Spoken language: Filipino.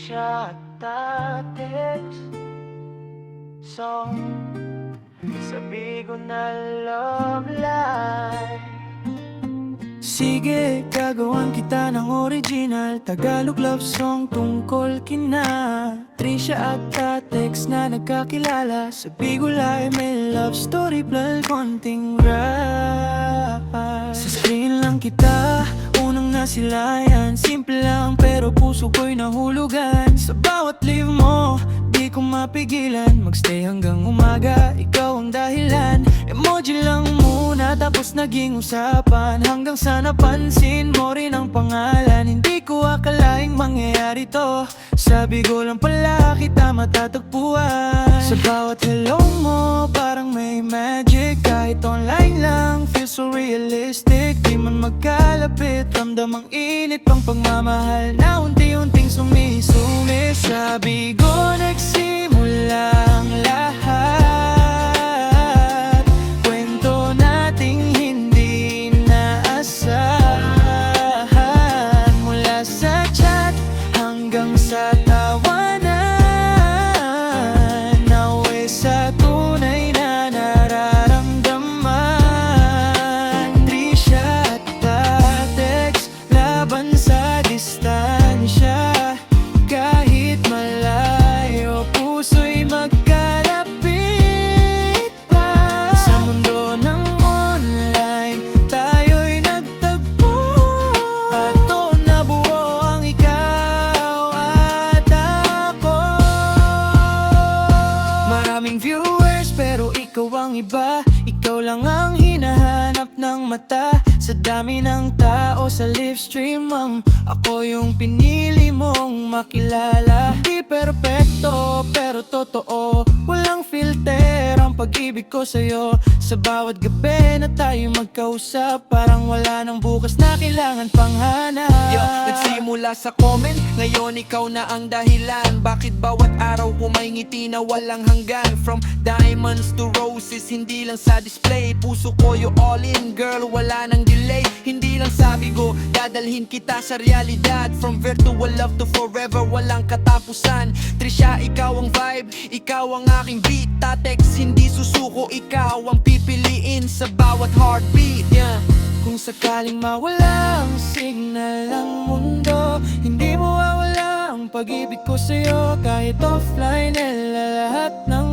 siya text song sa Bigo na love life. Sige, gagawan kita ng original Tagalog love song tungkol kina Trisha at text na nagkakilala Sa Bigo Live may love story plus konting rap. Sa screen lang kita, unang nasilayan Simple lang pero puso ko'y nahulugan Sa bawat live mo, di ko mapigilan Magstay hanggang umaga, ikaw ang dahilan Emoji lang muna tapos naging usapan Hanggang sa napansin mo rin ang pangalan Hindi ko akalaing mangyayari to Sabi ko lang pala kita matatagpuan Sa bawat hello mo parang may magic Kahit online lang feel so realistic Di man magkalapit ramdam ang init pang pagmamahal Na unti-unting sumisumi Sabi ko nagsimula ang lahat sa tawanan Nawe sa tunay na nararamdaman Trisha at text laban sa distansya Kahit malayo puso'y magkalapit pa Sa mundo ng online tayo'y nagtagpo At doon nabuo ang ikaw Maraming viewers pero ikaw ang iba Ikaw lang ang hinahanap ng mata Sa dami ng tao sa live stream Ako yung pinili mong makilala Di perpekto pero totoo Walang filter ang pag-ibig ko sa'yo Sa bawat gabi na tayo magkausap Parang wala nang bukas na kailangan pang hanap Nagsimula sa comment, ngayon ikaw na ang dahilan Bakit bawat araw ko may ngiti na walang hanggan From diamonds to roses, hindi lang sa display Puso ko you all in, girl, wala nang delay Hindi lang sabi ko, dadalhin kita sa realidad From virtual love to forever, walang katapusan Trisha, ikaw ang vibe, ikaw ang aking beat Text, hindi susuko, ikaw ang pipiliin sa bawat heartbeat Kung sakaling mawala ang signal ng mundo Hindi mawawala ang pag-ibig ko sa'yo Kahit offline, lahat ng